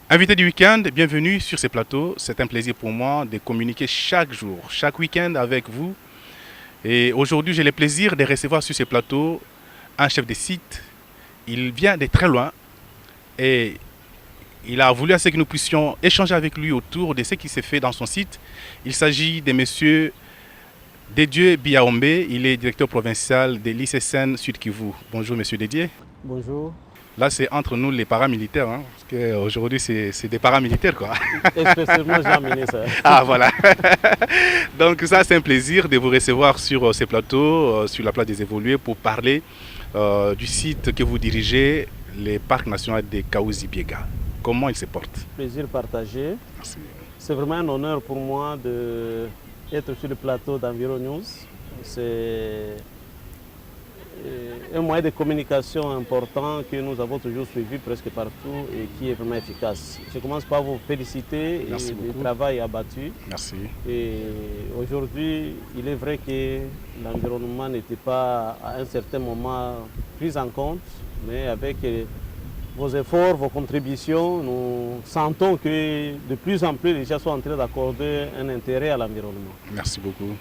Invité du week-end, bienvenue sur ces plateaux. C'est un plaisir pour moi de communiquer chaque jour, chaque week-end avec vous. Et aujourd'hui, j'ai le plaisir de recevoir sur ces plateaux un chef de site. Il vient de très loin et il a voulu à ce que nous puissions échanger avec lui autour de ce qui s'est fait dans son site. Il s'agit de monsieur Dédieu Biaombe. Il est directeur provincial de l'ICSN Sud Kivu. Bonjour monsieur Dédieu. Bonjour. Là, c'est entre nous les paramilitaires, hein, parce qu'aujourd'hui, c'est des paramilitaires, quoi. Expressément, j'ai amené ça. Ah, voilà. Donc, ça, c'est un plaisir de vous recevoir sur ces plateaux, sur la place des évolués, pour parler du site que vous dirigez, les parcs nationaux de Kaouzi-Biega. Comment il se porte? Plaisir partagé. Merci. C'est vraiment un honneur pour moi d'être sur le plateau d'Environ News. C'est un moyen de communication important que nous avons toujours suivi presque partout et qui est vraiment efficace. Je commence par vous féliciter du travail abattu. Merci. Et aujourd'hui, il est vrai que l'environnement n'était pas à un certain moment pris en compte, mais avec vos efforts, vos contributions, nous sentons que de plus en plus les gens sont en train d'accorder un intérêt à l'environnement. Merci beaucoup.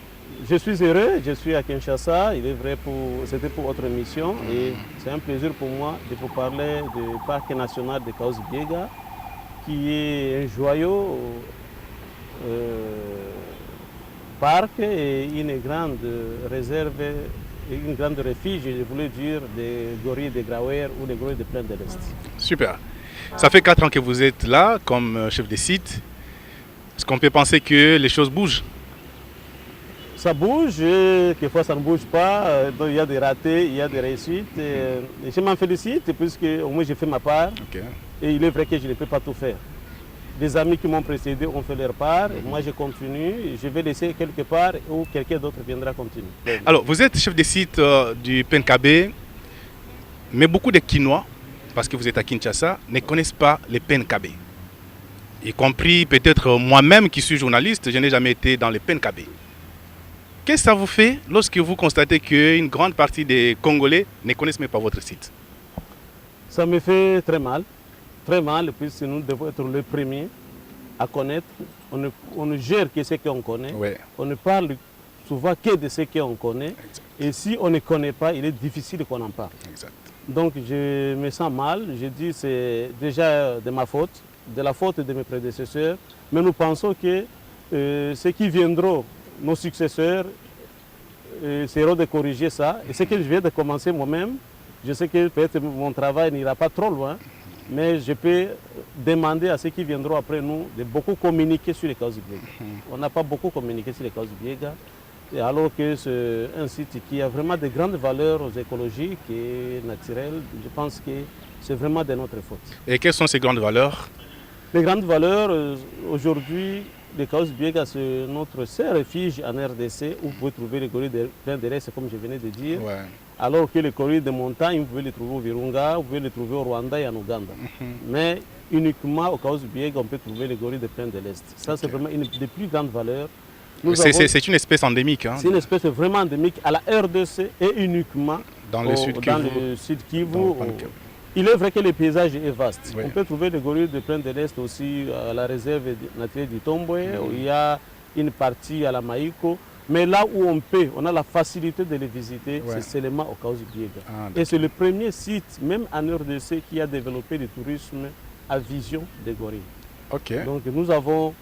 Je suis heureux, je suis à Kinshasa, il est vrai, c'était pour votre mission et c'est un plaisir pour moi de vous parler du parc national de Kaouzi-Biega qui est un joyau parc et une grande réserve, une grande refuge, je voulais dire, des gorilles de Grauer ou des gorilles de Plaine de l'Est. Super. Ça fait 4 ans que vous êtes là comme chef de site. Est-ce qu'on peut penser que les choses bougent? Ça bouge, quelquefois ça ne bouge pas, donc il y a des ratés, il y a des réussites. Et je m'en félicite puisque au moins j'ai fait ma part. Okay. Et il est vrai que je ne peux pas tout faire. Des amis qui m'ont précédé ont fait leur part, et moi je continue, je vais laisser quelque part où quelqu'un d'autre viendra continuer. Alors, vous êtes chef de site du PNKB, mais beaucoup de Kinois, parce que vous êtes à Kinshasa, ne connaissent pas les PNKB. Y compris peut-être moi-même qui suis journaliste, je n'ai jamais été dans les PNKB. Qu'est-ce que ça vous fait lorsque vous constatez qu'une grande partie des Congolais ne connaissent même pas votre site? Ça me fait très mal, puisque nous devons être les premiers à connaître. On ne gère que ce qu'on connaît, Ouais. On ne parle souvent que de ce qu'on connaît. Exact. Et si on ne connaît pas, il est difficile qu'on en parle. Exact. Donc je me sens mal, je dis c'est déjà de ma faute, de la faute de mes prédécesseurs, mais nous pensons que ceux qui viendront, nos successeurs, essaieront de corriger ça. Et ce que je viens de commencer moi-même, je sais que peut-être mon travail n'ira pas trop loin, mais je peux demander à ceux qui viendront après nous de beaucoup communiquer sur les Kaouzi-Biega. On n'a pas beaucoup communiqué sur les Kaouzi-Biega, alors que c'est un site qui a vraiment de grandes valeurs écologiques et naturelles. Je pense que c'est vraiment de notre faute. Et quelles sont ces grandes valeurs? Les grandes valeurs, aujourd'hui, le Kaouzi-Biega, c'est notre seul refuge en RDC où vous pouvez trouver les gorilles de Plaine de l'Est, comme je venais de dire. Ouais. Alors que les gorilles de montagne, vous pouvez les trouver au Virunga, vous pouvez les trouver au Rwanda et en Ouganda. Mais uniquement au Kaouzi-Biega, on peut trouver les gorilles de Plaine de l'Est. Ça, c'est vraiment une des plus grandes valeurs. C'est une espèce endémique. Hein, c'est une espèce vraiment endémique à la RDC et uniquement dans le sud Kivu. Il est vrai que le paysage est vaste. Oui. On peut trouver les gorilles de Plaine de l'Est aussi à la réserve naturelle du Tomboué, où il y a une partie à la Maïko. Mais là où on a la facilité de les visiter, c'est seulement au Kaouzi-Biega. Et c'est le premier site, même en RDC, qui a développé le tourisme à vision des gorilles. Okay. Donc nous avons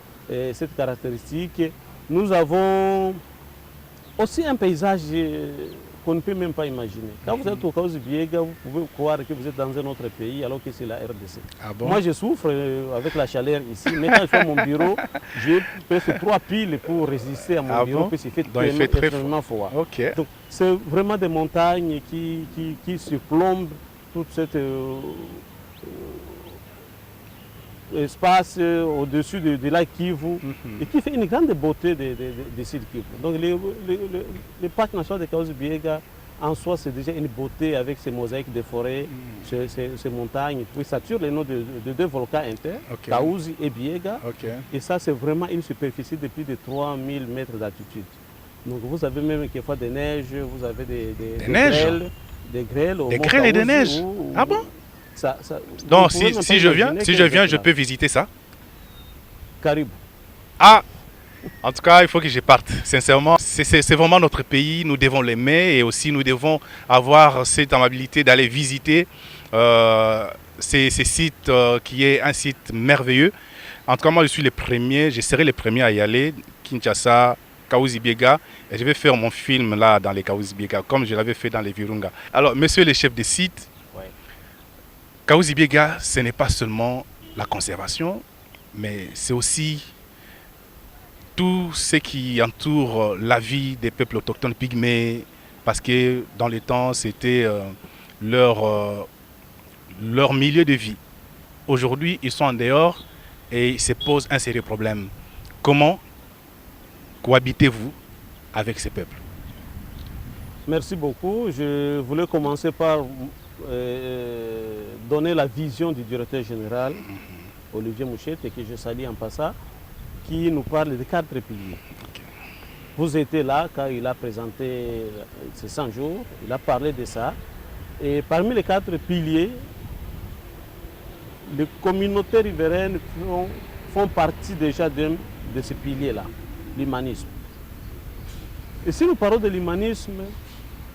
cette caractéristique. Nous avons aussi un paysage qu'on ne peut même pas imaginer. Quand vous êtes au Kaouzi-Biega, vous pouvez croire que vous êtes dans un autre pays alors que c'est la RDC. Ah bon? Moi, je souffre avec la chaleur ici, mais quand je suis à mon bureau, j'ai presque 3 piles pour résister à mon bureau, parce qu'il fait extrêmement froid. Okay. Donc, c'est vraiment des montagnes qui surplombent toute cette espace au-dessus du lac Kivu et qui fait une grande beauté des sites Kivu. Donc le parc national de Kaouzi-Biega en soi c'est déjà une beauté avec ses mosaïques de forêt, ces montagnes. Puis ça tire les noms de 2 volcans internes, Kaouzi et Biega. Et ça c'est vraiment une superficie de plus de 3000 mètres d'altitude. Donc vous avez même quelquefois des neiges, vous avez des grêles. Des grêles et des neiges. Ah bon? Donc, si je viens, je peux visiter ça? Caribou. Ah! En tout cas, il faut que je parte. Sincèrement, c'est vraiment notre pays. Nous devons l'aimer et aussi nous devons avoir cette amabilité d'aller visiter ces sites qui est un site merveilleux. En tout cas, moi, je serai le premier à y aller. Kinshasa, Kahuzi-Biega. Et je vais faire mon film là dans les Kahuzi-Biega, comme je l'avais fait dans les Virunga. Alors, monsieur le chef de site, ouais. Kahuzi-Biega, ce n'est pas seulement la conservation, mais c'est aussi tout ce qui entoure la vie des peuples autochtones pygmées, parce que dans le temps, c'était leur milieu de vie. Aujourd'hui, ils sont en dehors et ils se posent un sérieux problème. Comment cohabitez-vous avec ces peuples? Merci beaucoup. Je voulais commencer par donner la vision du directeur général, Olivier Mouchette, que je salue en passant, qui nous parle de 4 piliers. Okay. Vous étiez là quand il a présenté ces 100 jours, il a parlé de ça. Et parmi les 4 piliers, les communautés riveraines font partie déjà de ces piliers-là, l'humanisme. Et si nous parlons de l'humanisme,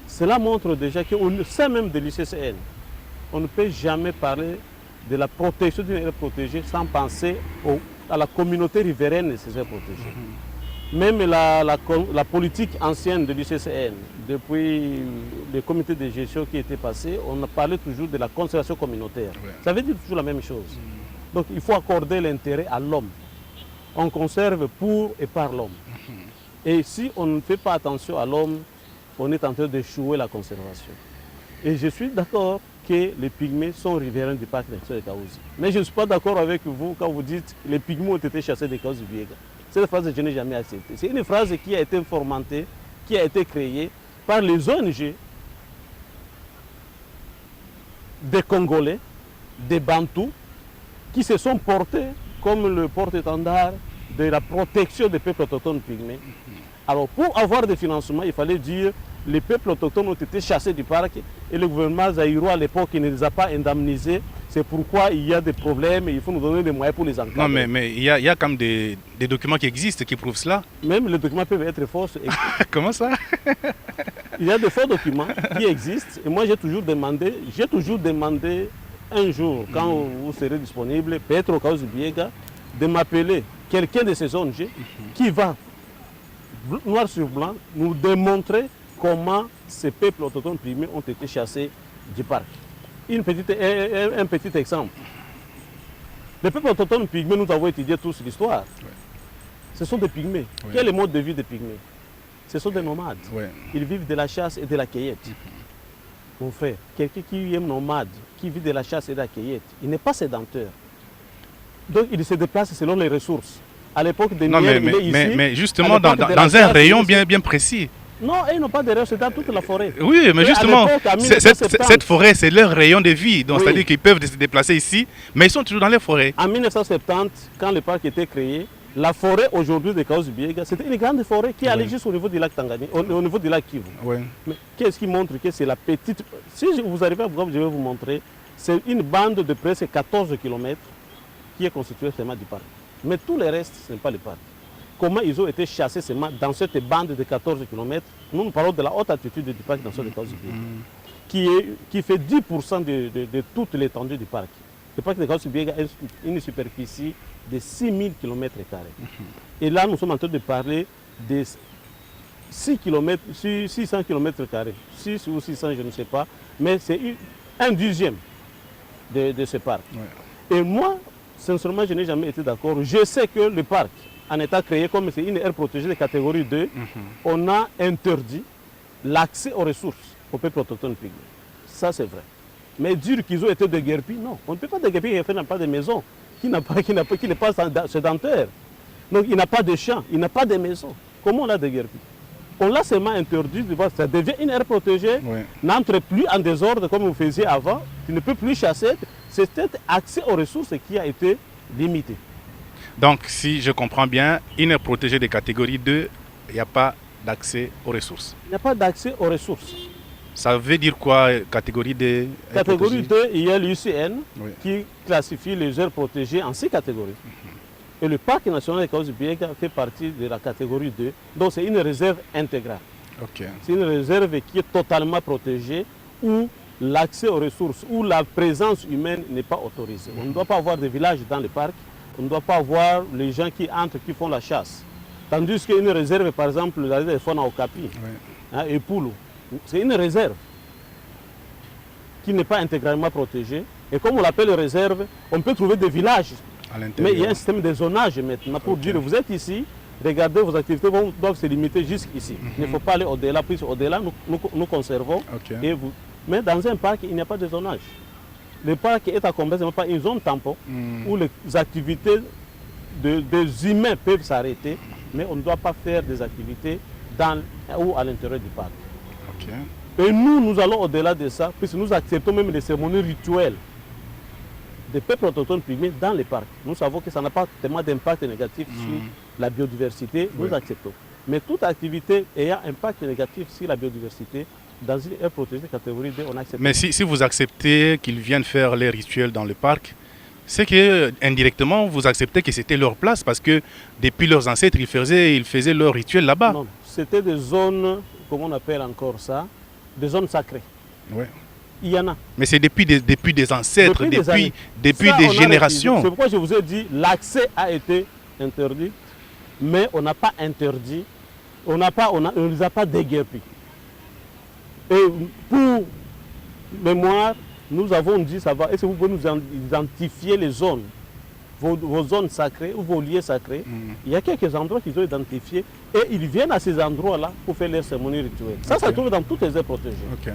cela montre déjà qu'au sein même de l'ICCN, on ne peut jamais parler de la protection d'une aire protégée sans penser à la communauté riveraine nécessaire protégée. Même la politique ancienne de l'ICCN, depuis le comité de gestion qui était passé, on a parlé toujours de la conservation communautaire. Ouais. Ça veut dire toujours la même chose. Donc il faut accorder l'intérêt à l'homme. On conserve pour et par l'homme. Et si on ne fait pas attention à l'homme, on est en train d'échouer la conservation. Et je suis d'accord que les pygmées sont riverains du parc national de Kahuzi. Mais je ne suis pas d'accord avec vous quand vous dites que les pygmées ont été chassés de Kahuzi-Biega. Cette phrase, je n'ai jamais acceptée. C'est une phrase qui a été fomentée, qui a été créée par les ONG des Congolais, des Bantous, qui se sont portés comme le porte-étendard de la protection des peuples autochtones pygmées. Alors, pour avoir des financements, il fallait dire que les peuples autochtones ont été chassés du parc et le gouvernement zaïrois à l'époque ne les a pas indemnisés. C'est pourquoi il y a des problèmes et il faut nous donner des moyens pour les encadrer. Non, mais il y a quand même des documents qui existent qui prouvent cela. Même les documents peuvent être faux. Comment ça? Il y a de faux documents qui existent et moi j'ai toujours demandé un jour, quand vous serez disponible, peut-être au Kahuzi-Biega, de m'appeler quelqu'un de ces ONG qui va, noir sur blanc, nous démontrer comment ces peuples autochtones pygmées ont été chassés du parc. Un petit exemple. Les peuples autochtones pygmées, nous avons étudié tous l'histoire. Ouais. Ce sont des pygmées. Ouais. Quel est le mode de vie des pygmées? Ce sont des nomades. Ouais. Ils vivent de la chasse et de la cueillette. Mon frère, quelqu'un qui est nomade, qui vit de la chasse et de la cueillette, il n'est pas sédentaire. Donc il se déplace selon les ressources. À l'époque des Nières, il est ici. Mais justement, dans un rayon bien précis. Non, ils n'ont pas de rayon, c'est dans toute la forêt. Oui, mais justement, cette forêt, c'est leur rayon de vie. Donc, c'est-à-dire qu'ils peuvent se déplacer ici, mais ils sont toujours dans les forêts. En 1970, quand le parc était créé, la forêt aujourd'hui de Kahuzi-Biega, c'était une grande forêt qui allait juste au niveau du lac Tanganyika, au niveau du lac Kivu. Oui. Mais qu'est-ce qui montre que c'est la petite... Si vous arrivez à voir, je vais vous montrer, c'est une bande de presque 14 km qui est constituée seulement du parc. Mais tout le reste, ce n'est pas le parc. Comment ils ont été chassés seulement dans cette bande de 14 km. Nous parlons de la haute altitude du parc national de Kahuzi-Biega, qui fait 10% de toute l'étendue du parc. Le parc de Kahuzi-Biega a une superficie de 6000 km². Et là, nous sommes en train de parler de 600 km². 6 ou 600, je ne sais pas. Mais c'est un dixième de ce parc. Ouais. Et moi, sincèrement, je n'ai jamais été d'accord. Je sais que le parc, en état créé, comme c'est une aire protégée de catégorie 2, on a interdit l'accès aux ressources aux peuples autochtones pygmées. Ça, c'est vrai. Mais dire qu'ils ont été déguerpis, non. On ne peut pas déguerpir quelqu'un qui n'a pas de maison, qui n'est pas sédentaire. Donc, il n'a pas de champs, il n'a pas de maison. Comment on l'a déguerpi? On l'a seulement interdit, ça devient une aire protégée, n'entre plus en désordre comme vous faisiez avant, tu ne peux plus chasser. C'est cet accès aux ressources qui a été limité. Donc, si je comprends bien, une aire protégée de catégorie 2, il n'y a pas d'accès aux ressources. Il n'y a pas d'accès aux ressources. Ça veut dire quoi, catégorie D? Catégorie 2, il y a l'UCN Oui. qui classifie les aires protégées en 6 catégories. Et le parc national de Kahuzi-Biega fait partie de la catégorie 2. Donc c'est une réserve intégrale. Ok. C'est une réserve qui est totalement protégée où l'accès aux ressources, où la présence humaine n'est pas autorisée. On ne doit pas avoir de villages dans le parc. On ne doit pas avoir les gens qui entrent, qui font la chasse. Tandis qu'une réserve, par exemple, la réserve de faune à Okapi, Oui. et Poulou, c'est une réserve qui n'est pas intégralement protégée. Et comme on l'appelle réserve, on peut trouver des villages. À Mais l'intérieur. il y a un système de zonage maintenant pour Ok. dire vous êtes ici, regardez vos activités doivent se limiter jusqu'ici. Il ne faut pas aller au-delà, puis au-delà nous conservons. Ok. Et vous... Mais dans un parc, il n'y a pas de zonage. Le parc est accompagné par une zone tampon où les activités des humains peuvent s'arrêter, mais on ne doit pas faire des activités dans ou à l'intérieur du parc. Ok. Et nous allons au-delà de ça, puisque nous acceptons même les cérémonies rituelles des peuples autochtones pygmées dans les parcs. Nous savons que ça n'a pas tellement d'impact négatif sur la biodiversité, nous acceptons. Mais toute activité ayant un impact négatif sur la biodiversité, dans une aire protégée catégorie 2, on accepte. Mais si vous acceptez qu'ils viennent faire les rituels dans le parc, c'est que indirectement vous acceptez que c'était leur place parce que depuis leurs ancêtres ils faisaient leurs rituels là-bas. Non, c'était des zones, comment on appelle encore ça, des zones sacrées. Ouais. Il y en a. Mais c'est depuis des ancêtres, depuis Ça, des on a générations. refusé. C'est pourquoi je vous ai dit l'accès a été interdit, mais on n'a pas interdit, on ne les a pas déguerpis. Et pour mémoire, nous avons dit ça va. Est-ce que vous pouvez nous identifier les zones, vos zones sacrées ou vos lieux sacrés? Il y a quelques endroits qu'ils ont identifiés et ils viennent à ces endroits-là pour faire leurs cérémonies rituelles. Ça, ça se trouve dans toutes les aires protégées. Ok.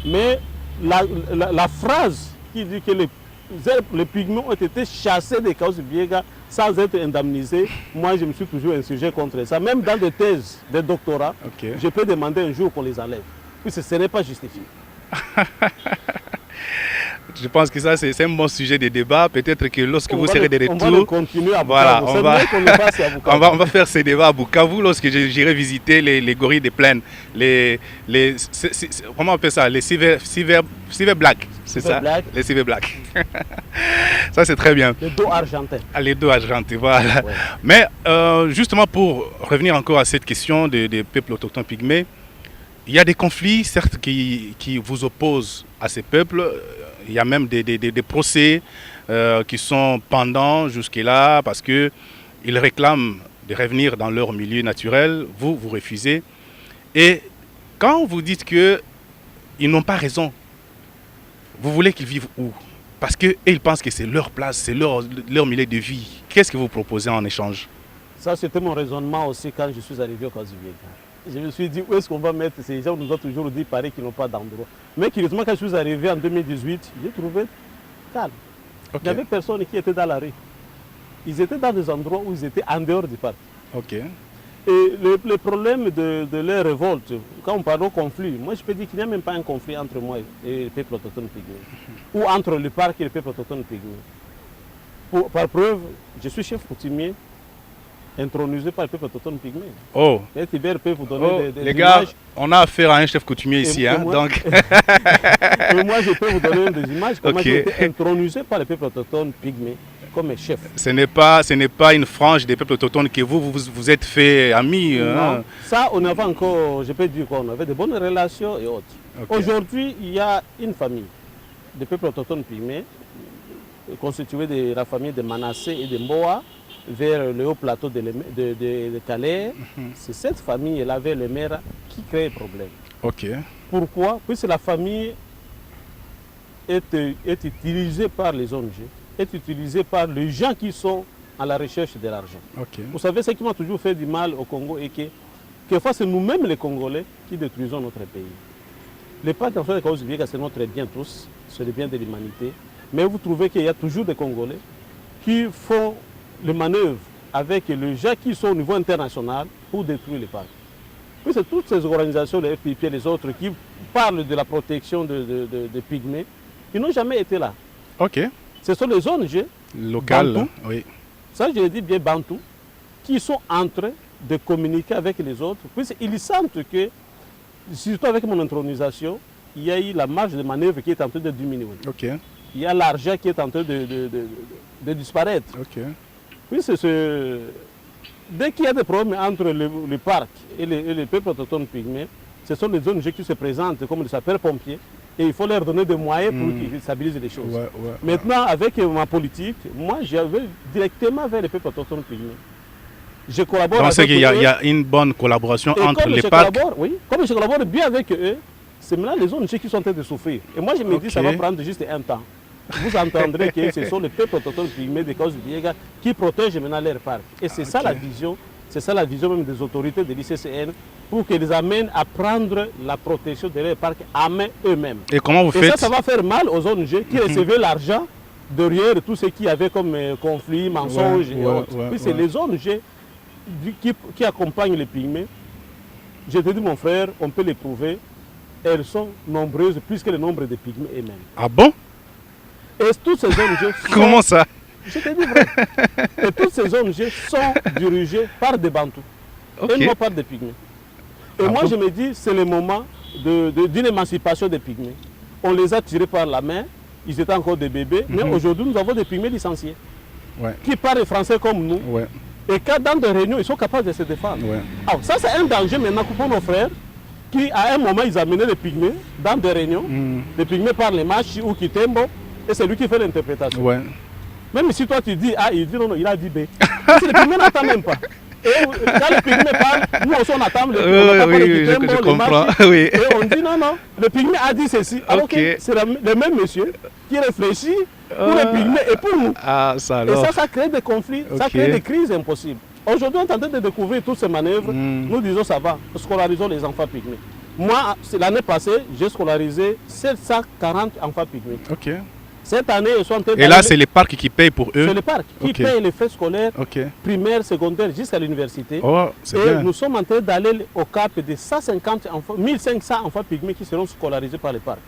Mais la phrase qui dit que les pygmées ont été chassés des Kahuzi-Biega sans être indemnisés, moi je me suis toujours insurgé contre ça. Même dans des thèses, des doctorats, Ok. je peux demander un jour qu'on les enlève. Puisque ce n'est pas justifié. Je pense que ça c'est un bon sujet de débat. Peut-être que lorsque vous serez de On va le retour, continuer à voilà, Bukavu. C'est mieux qu'on le fasse à Bukavu. on va faire ces débats à Bukavu lorsque j'irai visiter les gorilles des plaines, comment on appelle ça, les silver black, c'est Silver ça, black. les silver black. Ça c'est très bien. Le dos argentin. Ah, les deux argentés, voilà. Ouais. Mais justement pour revenir encore à cette question des peuples autochtones pygmées, il y a des conflits certes qui vous opposent à ces peuples. Il y a même des procès qui sont pendants jusque-là parce qu'ils réclament de revenir dans leur milieu naturel. Vous refusez. Et quand vous dites qu'ils n'ont pas raison, vous voulez qu'ils vivent où? Parce qu'ils pensent que c'est leur place, c'est leur milieu de vie. Qu'est-ce que vous proposez en échange? Ça, c'était mon raisonnement aussi quand je suis arrivé au Kahuzi-Biega. Je me suis dit, où est-ce qu'on va mettre ces gens? On nous a toujours dit, pareil, qu'ils n'ont pas d'endroit. Mais curieusement, quand je suis arrivé en 2018, j'ai trouvé calme. Ok. Il n'y avait personne qui était dans la rue. Ils étaient dans des endroits où ils étaient en dehors du parc. Ok. Et le problème de leur révolte, quand on parle de conflit, moi je peux dire qu'il n'y a même pas un conflit entre moi et le peuple autochtone pygmée. Ou entre le parc et le peuple autochtone pygmée. Par preuve, je suis chef coutumier intronisé par le peuple autochtone pygmée. Oh, Et Tibère peut vous donner des les gars, images. on a affaire à un chef coutumier ici, hein, moi- donc Et moi, je peux vous donner des images comment Ok. j'ai été intronisé par le peuple autochtone pygmée comme chef. ce n'est pas une frange des peuples autochtones que vous êtes fait amis. Non, Hein. ça, on avait encore, je peux dire qu'on avait de bonnes relations et autres. Ok. Aujourd'hui, il y a une famille de peuples autochtones pygmées constituée de la famille de Manassé et de Mboa vers le haut plateau de Calais. C'est cette famille-là, vers le maire, qui crée le problème. Ok. Pourquoi? Puisque la famille est utilisée par les ONG, est utilisée par les gens qui sont à la recherche de l'argent. Ok. Vous savez, ce qui m'a toujours fait du mal au Congo est que quelquefois c'est nous-mêmes les Congolais qui détruisons notre pays. Le parc national de Kahuzi-Biega, c'est notre bien tous, c'est le bien de l'humanité. Mais vous trouvez qu'il y a toujours des Congolais qui font les manœuvres avec les gens qui sont au niveau international pour détruire les parcs. Puis c'est toutes ces organisations, les FPP et les autres, qui parlent de la protection des pygmées, ils n'ont jamais été là. Ok. Ce sont les ONG, Local. Bantou. Oui. ça je le dis bien Bantou, qui sont en train de communiquer avec les autres, puisqu'ils sentent que surtout avec mon intronisation, il y a eu la marge de manœuvre qui est en train de diminuer. Ok, Il y a l'argent qui est en train de disparaître. ok. Oui, dès qu'il y a des problèmes entre le parc et les peuples autochtones pygmées, ce sont les ONG qui se présentent comme des sapeurs-pompiers et il faut leur donner des moyens pour qu'ils stabilisent les choses. Maintenant, avec ma politique, moi, je vais directement vers les peuples autochtones pygmées. Je collabore Donc, c'est avec qu'il y, eux. a une bonne collaboration Et entre comme les je parcs. collabore, oui, comme je collabore bien avec eux, c'est maintenant les ONG qui sont en train de souffrir. Et moi, je me dis, ça va prendre juste un temps. Vous entendrez que ce sont les peuples autochtones pygmées des Kahuzi-Biega qui protègent maintenant leurs parcs. Et c'est ça la vision, c'est ça la vision même des autorités de l'ICCN pour qu'ils les amènent à prendre la protection de leurs parcs à main eux-mêmes. Et comment vous faites? Ça va faire mal aux ONG qui recevaient l'argent derrière tout ce qu'il y avait comme conflits, mensonges et autres. Puis c'est les ONG qui accompagnent les pygmées. Je te dis, mon frère, on peut les prouver. Elles sont nombreuses, plus que le nombre de pygmées eux-mêmes. Ah bon? Et toutes ces ONG Comment ça? Je te dis vrai. Et toutes ces ONG sont dirigées par des Bantous et non par des pygmées. Et moi, je me dis, c'est le moment d'une émancipation des pygmées. On les a tirés par la main, ils étaient encore des bébés, mais aujourd'hui, nous avons des pygmées licenciés qui parlent français comme nous. Et quand dans des réunions, ils sont capables de se défendre. Alors, ça, c'est un danger maintenant pour nos frères qui, à un moment, ils amenaient les pygmées dans des réunions. Les pygmées parlent les Machi ou Kitembo, et c'est lui qui fait l'interprétation. Même si toi tu dis A, il dit non, il a dit B. Les pygmées n'attendent même pas. Et quand les pygmées parlent, nous aussi on attend les pygmées, les Machi. Et on dit non, non, le pygmée a dit ceci. Alors que c'est le même monsieur qui réfléchit pour les pygmées et pour nous. Et ça crée des conflits, ça crée des crises impossibles. Aujourd'hui, on est en train de découvrir toutes ces manœuvres. Nous disons ça va, scolarisons les enfants pygmées. Moi, l'année passée, j'ai scolarisé 740 enfants pygmées. Cette année, ils sont en train Et là, c'est les parcs qui payent pour eux? C'est les parcs qui payent les frais scolaires, primaires, secondaires, jusqu'à l'université. Et nous sommes en train d'aller au cap de 150 enfants, 1500 enfants pygmées qui seront scolarisés par les parcs.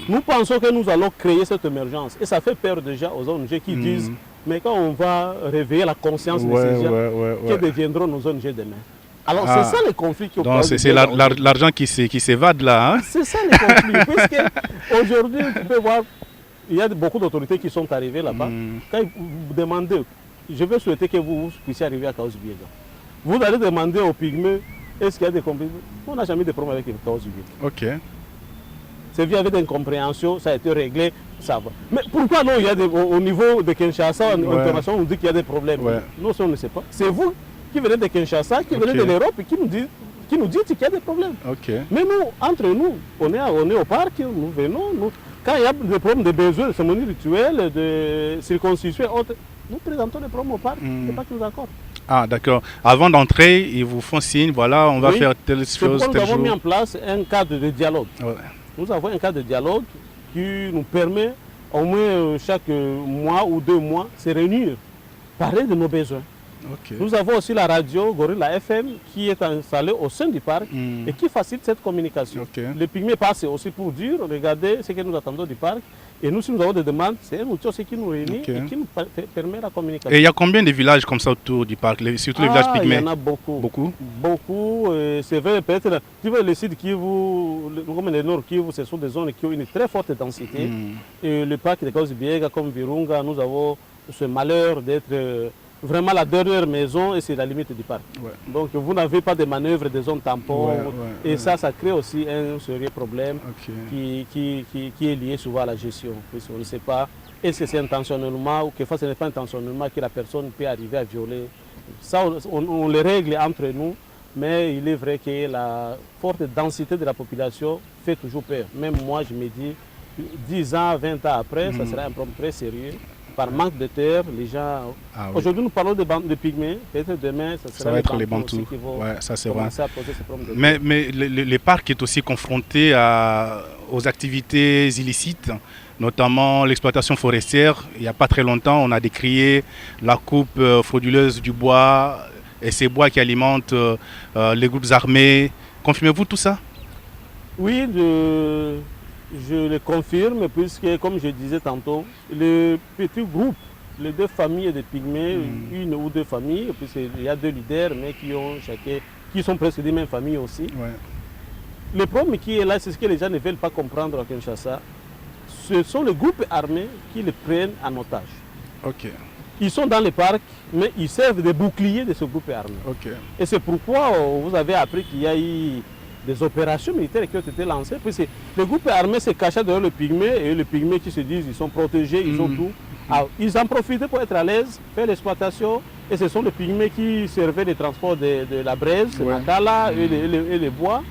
Nous pensons que nous allons créer cette émergence. Et ça fait peur déjà aux ONG qui disent, mais quand on va réveiller la conscience de ces gens, que deviendront nos ONG demain? Alors c'est ça le conflit qui c'est l'argent qui s'évade là. Hein? C'est ça le conflit. Puisque aujourd'hui, tu peux voir, il y a beaucoup d'autorités qui sont arrivées là-bas. Quand vous demandez, je veux souhaiter que vous puissiez arriver à Kahuzi-Biega. Vous allez demander aux pygmées, est-ce qu'il y a des conflits? On n'a jamais de problème avec les Kahuzi-Biega. C'est vu avec incompréhension, ça a été réglé, ça va. Mais pourquoi non, il y a au niveau de Kinshasa, international, on dit qu'il y a des problèmes. Non, on ne sait pas. C'est vous qui venez de Kinshasa, qui venez de l'Europe et qui nous dites qu'il y a des problèmes. Mais nous, entre nous, on est au parc, nous venons, quand il y a des problèmes de besoins, de cérémonies rituelles, de circoncision et autres, nous présentons les problèmes au parc, c'est pas que nous accordons. Ah d'accord. Avant d'entrer, ils vous font signe, voilà, on va faire telle chose, tel jour. Nous avons mis en place un cadre de dialogue. Nous avons un cadre de dialogue qui nous permet, au moins chaque mois ou 2 mois, de se réunir, parler de nos besoins. Nous avons aussi la radio Gorilla FM qui est installée au sein du parc et qui facilite cette communication. Les pygmées passent aussi pour dire, regardez ce que nous attendons du parc. Et nous, si nous avons des demandes, c'est un outil aussi qui nous réunit et qui nous permet la communication. Et il y a combien de villages comme ça autour du parc, surtout les villages pygmées? Il y en a beaucoup. Beaucoup. C'est vrai, peut-être, tu vois, les sites Kivu, comme le Nord Kivu, ce sont des zones qui ont une très forte densité. Et le parc de Kahuzi-Biega, comme Virunga, nous avons ce malheur d'être vraiment la dernière maison et c'est la limite du parc. Donc vous n'avez pas de manœuvre des zones tampons et ça crée aussi un sérieux problème qui est lié souvent à la gestion. Puisqu'on ne sait pas est-ce que c'est intentionnellement ou que ce n'est pas intentionnellement que la personne peut arriver à violer. Ça, on le règle entre nous, mais il est vrai que la forte densité de la population fait toujours peur. Même moi, je me dis, 10 ans, 20 ans après, ça sera un problème très sérieux. Par manque de terre, les gens... Aujourd'hui, nous parlons de pygmées. Peut-être demain, ça va être les Bantous qui vont ça, c'est vrai. à poser ce problème de mais les parcs est aussi confronté aux activités illicites, notamment l'exploitation forestière. Il n'y a pas très longtemps, on a décrié la coupe frauduleuse du bois et ces bois qui alimentent les groupes armés. Confirmez-vous tout ça? Oui, je le confirme, puisque, comme je disais tantôt, les petits groupes, les 2 familles de pygmées, 1 ou 2 familles, puisqu'il y a 2 leaders, mais qui sont presque des mêmes familles aussi. le problème qui est là, c'est ce que les gens ne veulent pas comprendre à Kinshasa. Ce sont les groupes armés qui les prennent en otage. Ok. Ils sont dans les parcs, mais ils servent de boucliers de ce groupe armé. Ok. Et c'est pourquoi vous avez appris qu'il y a eu des opérations militaires qui ont été lancées. Puis le groupe armé se cachait derrière le pygmée et les pygmées qui se disent ils sont protégés, ils ont tout. Alors, ils en profitaient pour être à l'aise, faire l'exploitation. Et ce sont les pygmées qui servaient les transports de la braise, le makala et les bois.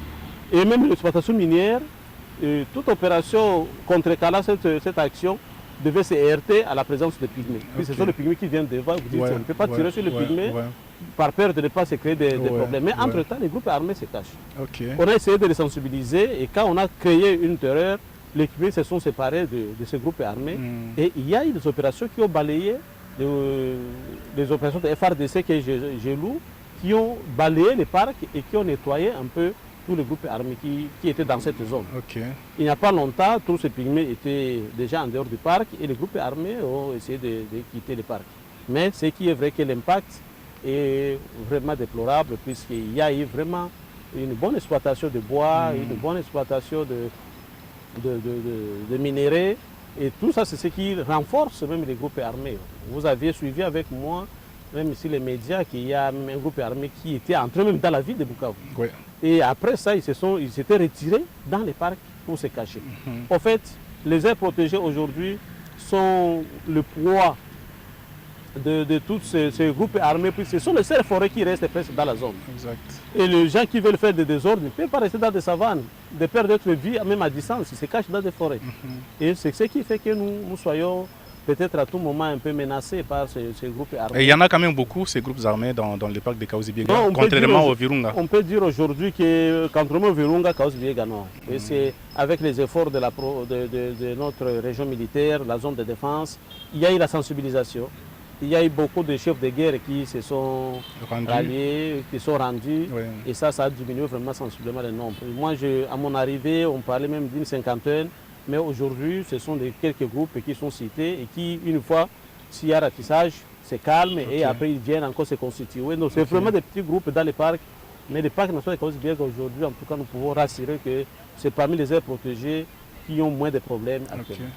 Et même l'exploitation minière. Et toute opération contrecarrant cette action devait se heurter à la présence des pygmées. Puis ce sont les pygmées qui viennent devant, vous dites on ne peut pas tirer sur les pygmées par peur de ne pas se créer des problèmes. Mais entre-temps, les groupes armés se cachent. On a essayé de les sensibiliser et quand on a créé une terreur, les pygmées se sont séparés de ces groupes armés. Et il y a eu des opérations qui ont balayé, des opérations de FRDC que j'ai lues, qui ont balayé les parcs et qui ont nettoyé un peu tous les groupes armés qui étaient dans cette zone. Il n'y a pas longtemps, tous ces pygmées étaient déjà en dehors du parc et les groupes armés ont essayé de quitter le parc. Mais ce qui est vrai que l'impact est vraiment déplorable puisqu'il y a eu vraiment une bonne exploitation de bois, une bonne exploitation de minerais et tout ça c'est ce qui renforce même les groupes armés. Vous aviez suivi avec moi, même ici les médias, qu'il y a même un groupe armé qui était entré même dans la ville de Bukavu. Et après ça, ils s'étaient retirés dans les parcs pour se cacher. En fait, les aires protégées aujourd'hui sont le poids de tous ces groupes armés. Puis ce sont les seules forêts qui restent presque dans la zone. Et les gens qui veulent faire des désordres ne peuvent pas rester dans des savanes. De peur d'être vus, même à distance, ils se cachent dans des forêts. Et c'est ce qui fait que nous soyons peut-être à tout moment un peu menacés par ces groupes armés. Et il y en a quand même beaucoup, ces groupes armés, dans le parc de Kahuzi-Biega, contrairement au Virunga. On peut dire aujourd'hui que, contrairement au Virunga, Kahuzi-Biega, non. Et c'est avec les efforts de notre région militaire, la zone de défense, il y a eu la sensibilisation. Il y a eu beaucoup de chefs de guerre qui se sont ralliés, qui sont rendus. Et ça a diminué vraiment sensiblement le nombre. Moi, à mon arrivée, on parlait même d'une cinquantaine. Mais aujourd'hui, ce sont quelques groupes qui sont cités et qui, une fois, s'il y a ratissage, se calment et après ils viennent encore se constituer. Donc c'est vraiment des petits groupes dans les parcs. Mais les parcs nationaux de Kahuzi-Biega aujourd'hui, en tout cas, nous pouvons rassurer que c'est parmi les aires protégées qui ont moins de problèmes actuellement.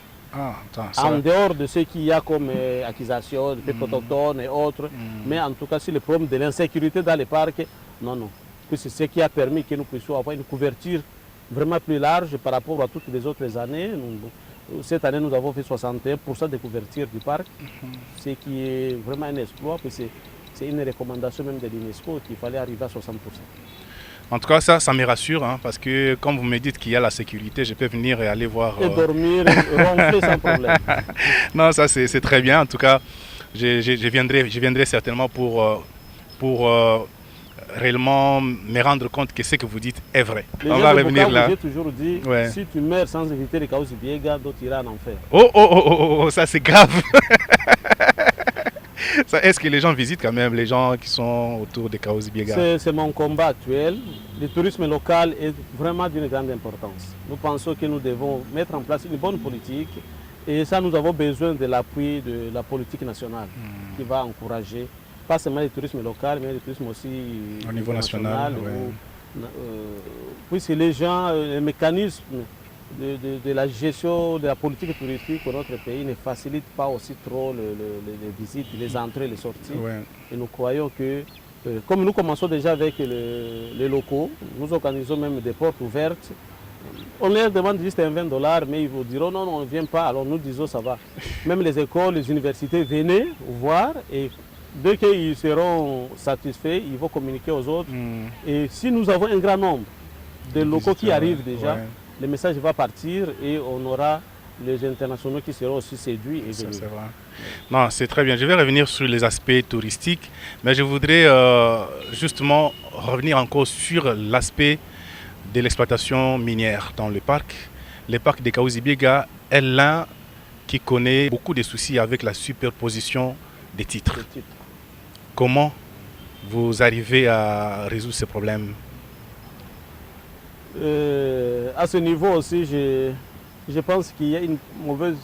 En dehors de ce qu'il y a comme accusation, de peuples autochtones et autres, mais en tout cas, sur le problème de l'insécurité dans les parcs, non. C'est ce qui a permis que nous puissions avoir une couverture vraiment plus large par rapport à toutes les autres années. Cette année, nous avons fait 61% de couverture du parc, ce qui est vraiment un exploit. C'est une recommandation même de l'UNESCO qu'il fallait arriver à 60%. En tout cas, ça me rassure, hein, parce que quand vous me dites qu'il y a la sécurité, je peux venir et aller voir... Et dormir, ronfler sans problème. Non, ça c'est très bien. En tout cas, je viendrai certainement pour réellement me rendre compte que ce que vous dites est vrai. On va revenir là. J'ai toujours dit, si tu meurs sans éviter les Kahuzi-Biega, d'autres iront en enfer. Oh, ça c'est grave. Est-ce que les gens visitent quand même, les gens qui sont autour des Kahuzi-Biega? C'est mon combat actuel. Le tourisme local est vraiment d'une grande importance. Nous pensons que nous devons mettre en place une bonne politique et ça, nous avons besoin de l'appui de la politique nationale qui va encourager pas seulement le tourisme local, mais le tourisme aussi au niveau national. Puisque les gens, les mécanismes de la gestion de la politique touristique pour notre pays ne facilitent pas aussi trop les visites, les entrées, les sorties. Et nous croyons que, comme nous commençons déjà avec les locaux, nous organisons même des portes ouvertes. On leur demande juste un $20, mais ils vous diront non, on ne vient pas. Alors nous disons ça va. Même les écoles, les universités, venez voir et dès qu'ils seront satisfaits, ils vont communiquer aux autres. Et si nous avons un grand nombre de locaux qui arrivent déjà, le message va partir et on aura les internationaux qui seront aussi séduits. Et ça, c'est vrai. Non, c'est très bien. Je vais revenir sur les aspects touristiques, mais je voudrais justement revenir encore sur l'aspect de l'exploitation minière dans le parc. Le parc de Kahuzi-Biega est l'un qui connaît beaucoup de soucis avec la superposition des titres. Comment vous arrivez à résoudre ces problèmes? À ce niveau aussi, je pense qu'il y a une mauvaise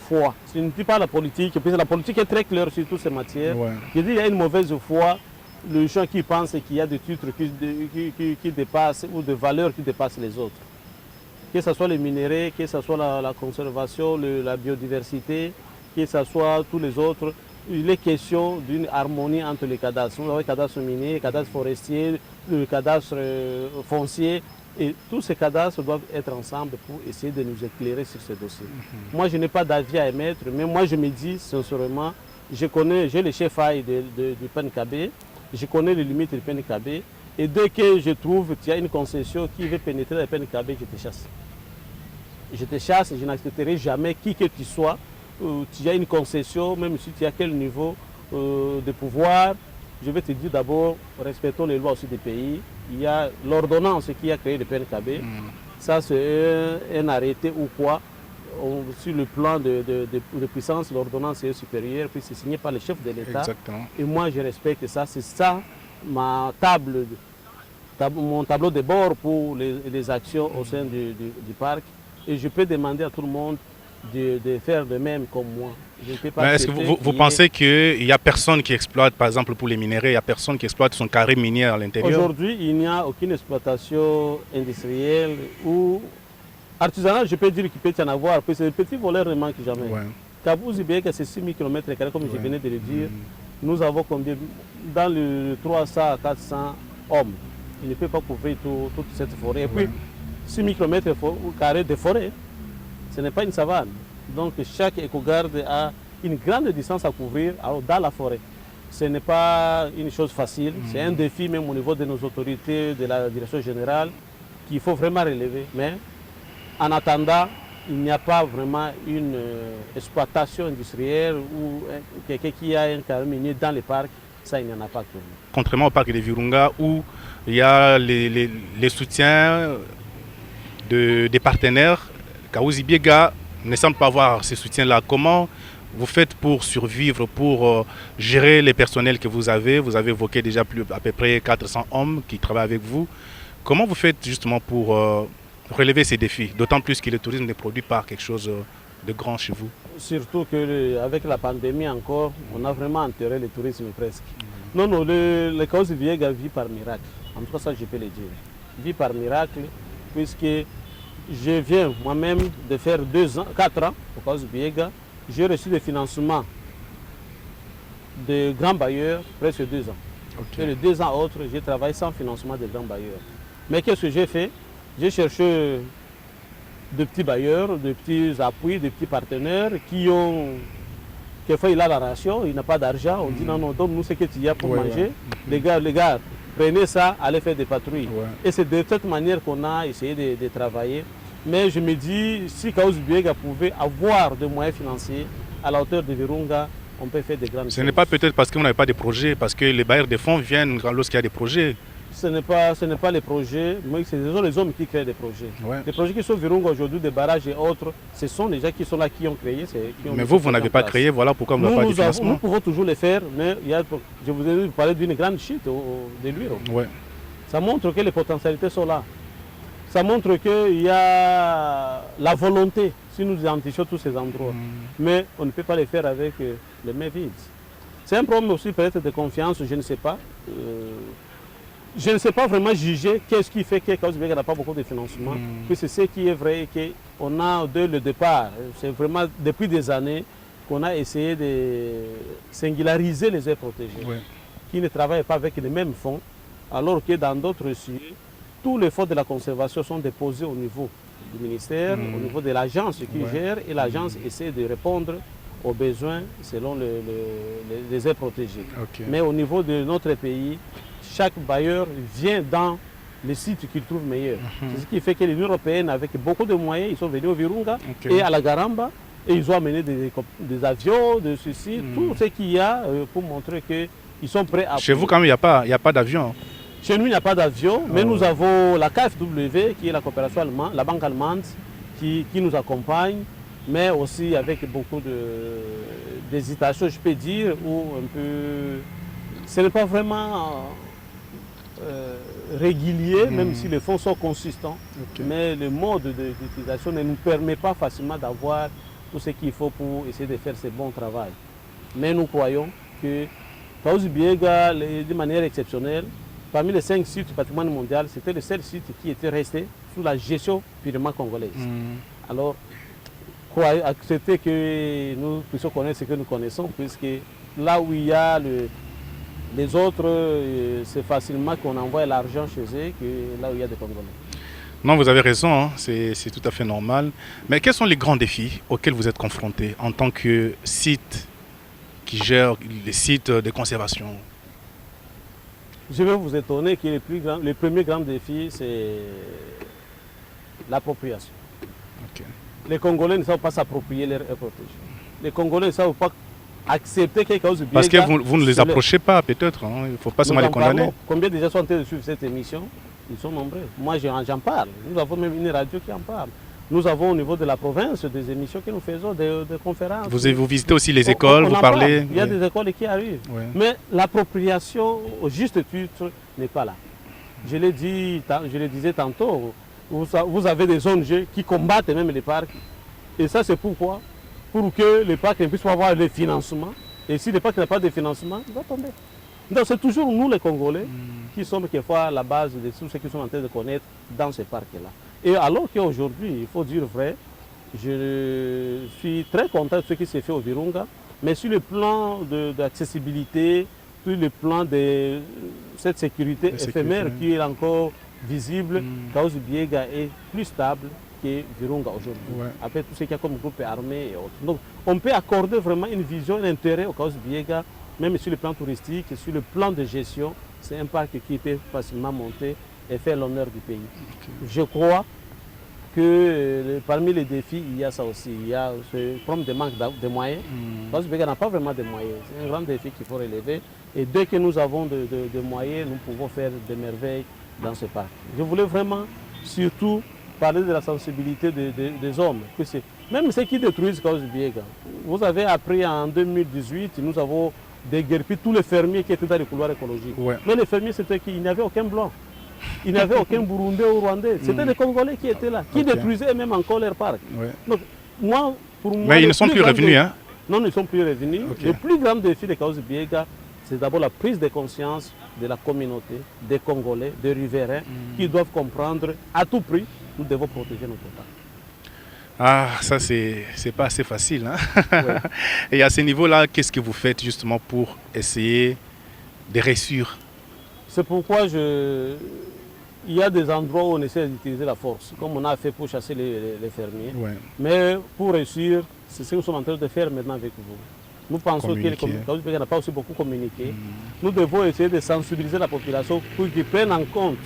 foi. Je ne dis pas la politique, parce que la politique est très claire sur toutes ces matières. Je dis qu'il y a une mauvaise foi les gens qui pensent qu'il y a des titres qui dépassent ou des valeurs qui dépassent les autres. Que ce soit les minéraux, que ce soit la conservation, la biodiversité, que ce soit tous les autres, il est question d'une harmonie entre les cadastres. Nous avons le cadastre minier, le cadastre forestier, le cadastre foncier. Et tous ces cadastres doivent être ensemble pour essayer de nous éclairer sur ces dossiers. Moi, je n'ai pas d'avis à émettre, mais moi, je me dis sincèrement, j'ai le chef-ail du PNKB, je connais les limites du PNKB, et dès que je trouve qu'il y a une concession qui veut pénétrer dans le PNKB, je te chasse. Je te chasse et je n'accepterai jamais qui que tu sois. Tu as une concession, même si tu as quel niveau de pouvoir, je vais te dire d'abord, respectons les lois aussi des pays. Il y a l'ordonnance qui a créé le PNKB. Ça, c'est un arrêté ou quoi. Sur le plan de puissance, l'ordonnance est supérieure, puis c'est signé par le chef de l'État. Et moi, je respecte ça. C'est ça mon tableau de bord pour les actions au sein du parc. Et je peux demander à tout le monde de faire de même comme moi. Est-ce que vous pensez qu'il n'y a personne qui exploite, par exemple pour les minéraux, il n'y a personne qui exploite son carré minier à l'intérieur? Aujourd'hui, il n'y a aucune exploitation industrielle ou artisanale, je peux dire qu'il peut y en avoir, parce que les petits voleurs ne manquent jamais. Kabouzi Biega, c'est 6 000 km, comme je venais de le dire. Nous avons combien? Dans le 300 à 400 hommes. Il ne peut pas couvrir toute cette forêt. Et puis, 6 000 km de forêt, ce n'est pas une savane. Donc chaque écogarde a une grande distance à couvrir dans la forêt. Ce n'est pas une chose facile, c'est un défi même au niveau de nos autorités, de la direction générale, qu'il faut vraiment relever. Mais en attendant, il n'y a pas vraiment une exploitation industrielle ou quelqu'un qui a un carré minier dans les parcs, ça il n'y en a pas actuellement. Contrairement au parc de Virunga où il y a les soutiens des partenaires, Kaouzi Biega ne semble pas avoir ces soutiens-là. Comment vous faites pour survivre, pour gérer les personnels que vous avez? Vous avez évoqué déjà à peu près 400 hommes qui travaillent avec vous. Comment vous faites justement pour relever ces défis? D'autant plus que le tourisme ne produit pas quelque chose de grand chez vous. Surtout qu'avec la pandémie encore, on a vraiment enterré le tourisme presque. Non, le Kaouzi Biega vit par miracle. En tout cas, ça je peux le dire. Vit par miracle, puisque je viens moi-même de faire 4 ans au Kaouzi Biega. J'ai reçu des financements de grands bailleurs, presque 2 ans. Et les 2 ans autres, j'ai travaillé sans financement de grands bailleurs. Mais qu'est-ce que j'ai fait? J'ai cherché de petits bailleurs, de petits appuis, de petits partenaires qui ont... Quelquefois, il a la ration, il n'a pas d'argent. On dit non, donne-nous ce que tu as pour manger. Les gars, prenez ça, allez faire des patrouilles. Et c'est de cette manière qu'on a essayé de travailler. Mais je me dis, si Kaouzi Biega pouvait avoir des moyens financiers à la hauteur de Virunga, on peut faire des grandes choses. Ce n'est pas peut-être parce qu'on n'avait pas de projets, parce que les bailleurs de fonds viennent lorsqu'il y a des projets. Ce n'est pas les projets, mais ce sont les hommes qui créent des projets. Les projets qui sont Virunga aujourd'hui, des barrages et autres, ce sont les gens qui sont là, qui ont créé. Mais vous n'avez pas créé, voilà pourquoi on n'a pas de financement. Nous pouvons toujours le faire, mais je vous ai parlé d'une grande chute de l'huile. Ça montre que les potentialités sont là. Ça montre qu'il y a la volonté, si nous identifions tous ces endroits. Mais on ne peut pas les faire avec les mains vides. C'est un problème aussi peut-être de confiance, je ne sais pas. Je ne sais pas vraiment juger qu'est-ce qui fait que Kaouzi Biega n'a pas beaucoup de financement. Puis c'est ce qui est vrai, qu'on a dès le départ, c'est vraiment depuis des années qu'on a essayé de singulariser les aires protégées, qui ne travaillent pas avec les mêmes fonds, alors que dans d'autres sujets, tous les fonds de la conservation sont déposés au niveau du ministère, au niveau de l'agence qui gère, et l'agence essaie de répondre aux besoins selon les aires protégées. Mais au niveau de notre pays, chaque bailleur vient dans les sites qu'il trouve meilleurs. C'est ce qui fait que l'Union européenne, avec beaucoup de moyens, ils sont venus au Virunga et à la Garamba, et ils ont amené des avions, de ceci, tout ce qu'il y a pour montrer qu'ils sont prêts à... Chez vous, quand même, il n'y a pas d'avion. Chez nous, il n'y a pas d'avion, mais nous avons la KfW, qui est la coopération allemande, la banque allemande, qui nous accompagne, mais aussi avec beaucoup d'hésitation, je peux dire, où un peu... Ce n'est pas vraiment régulier, même si les fonds sont consistants, mais le mode d'utilisation ne nous permet pas facilement d'avoir tout ce qu'il faut pour essayer de faire ce bon travail. Mais nous croyons que Kahuzi-Biega, de manière exceptionnelle, parmi les 5 sites du patrimoine mondial, c'était le seul site qui était resté sous la gestion purement congolaise. Alors, accepter que nous puissions connaître ce que nous connaissons, puisque là où il y a les autres, c'est facilement qu'on envoie l'argent chez eux que là où il y a des Congolais. Non, vous avez raison, hein, c'est tout à fait normal. Mais quels sont les grands défis auxquels vous êtes confrontés en tant que site qui gère les sites de conservation? Je vais vous étonner que le premier grand défi, c'est l'appropriation. Okay. Les Congolais ne savent pas s'approprier leur air protégée. Les Congolais ne savent pas accepter quelque chose de bien. Parce que vous ne les approchez pas, peut-être. Hein, il ne faut pas seulement les condamner. Combien de gens sont en train de suivre cette émission? Ils sont nombreux. Moi, j'en parle. Nous avons même une radio qui en parle. Nous avons au niveau de la province des émissions que nous faisons, des conférences. Vous visitez aussi les écoles, vous parlez. Il y a des écoles qui arrivent. Ouais. Mais l'appropriation, au juste titre, n'est pas là. Je le disais tantôt, vous avez des ONG qui combattent même les parcs. Et ça, c'est pourquoi? Pour que les parcs ne puissent pas avoir les financements. Et si les parcs n'ont pas de financement, il va tomber. Donc c'est toujours nous les Congolais qui sommes quelquefois à la base de tous ceux qui sont en train de connaître dans ces parcs-là. Et alors qu'aujourd'hui, il faut dire vrai, je suis très content de ce qui s'est fait au Virunga, mais sur le plan d'accessibilité, sur le plan de cette sécurité éphémère qui est encore visible, Kahuzi-Biega est plus stable que Virunga aujourd'hui. Ouais. Après tout ce qu'il y a comme groupe armé et autres. Donc on peut accorder vraiment une vision, un intérêt au Kahuzi-Biega, même sur le plan touristique, sur le plan de gestion, c'est un parc qui peut facilement monter et faire l'honneur du pays. Okay. Je crois que parmi les défis, il y a ça aussi. Il y a ce problème de manque de moyens. Kahuzi-Biega n'a pas vraiment de moyens. C'est un grand défi qu'il faut relever. Et dès que nous avons de moyens, nous pouvons faire des merveilles dans ce parc. Je voulais vraiment, surtout, parler de la sensibilité des hommes. Même ceux qui détruisent Kahuzi-Biega. Vous avez appris en 2018, nous avons déguerpi tous les fermiers qui étaient dans les couloirs écologiques. Ouais. Mais les fermiers, c'était qui? Il n'y avait aucun blanc. Il n'y avait aucun Burundais ou Rwandais. C'était les Congolais qui étaient là, qui détruisaient même encore leur parc. Ouais. Donc, pour moi, mais ils ne sont plus revenus, hein? Non, ils ne sont plus revenus. Le plus grand défi de Kahuzi-Biega, c'est d'abord la prise de conscience de la communauté, des Congolais, des riverains, qui doivent comprendre à tout prix, nous devons protéger notre parc. Ah, ça c'est pas assez facile. Hein? Ouais. Et à ce niveau-là, qu'est-ce que vous faites justement pour essayer de réussir? C'est pourquoi il y a des endroits où on essaie d'utiliser la force, comme on a fait pour chasser les fermiers. Ouais. Mais pour réussir, c'est ce que nous sommes en train de faire maintenant avec vous. Nous pensons que Kahuzi-Biega n'a pas aussi beaucoup communiqué. Nous devons essayer de sensibiliser la population pour qu'ils prennent en compte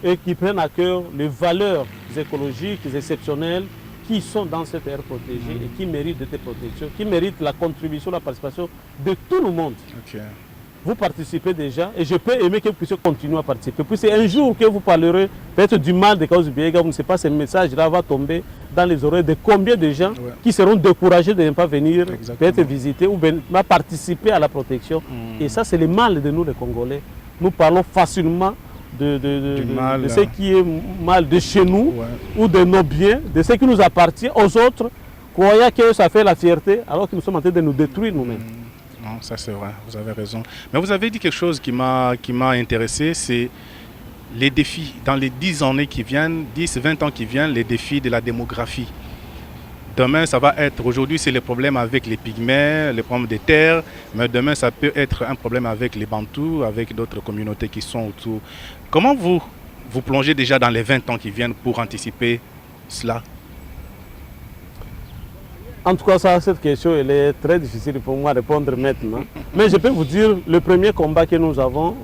et qu'ils prennent à cœur les valeurs écologiques exceptionnelles qui sont dans cette aire protégée et qui méritent d'être protégées, qui méritent la contribution, la participation de tout le monde. Okay. Vous participez déjà et je peux aimer que vous puissiez continuer à participer. Puis c'est un jour que vous parlerez peut-être du mal de Kahuzi-Biega, vous ne savez pas, ce message-là va tomber dans les oreilles de combien de gens qui seront découragés de ne pas venir peut-être visiter ou participer à la protection. Et ça, c'est le mal de nous les Congolais. Nous parlons facilement de ce qui est mal de chez nous ou de nos biens, de ce qui nous appartient aux autres, croyant que ça fait la fierté alors que nous sommes en train de nous détruire nous-mêmes. Non, ça c'est vrai, vous avez raison. Mais vous avez dit quelque chose qui m'a intéressé, c'est les défis dans les 10 années qui viennent, 10-20 ans qui viennent, les défis de la démographie. Demain, ça va être, aujourd'hui c'est les problèmes avec les pygmées, les problèmes des terres, mais demain ça peut être un problème avec les Bantous, avec d'autres communautés qui sont autour. Comment vous plongez déjà dans les 20 ans qui viennent pour anticiper cela? En tout cas, cette question elle est très difficile pour moi de répondre maintenant. Mais je peux vous dire, le premier combat que nous avons,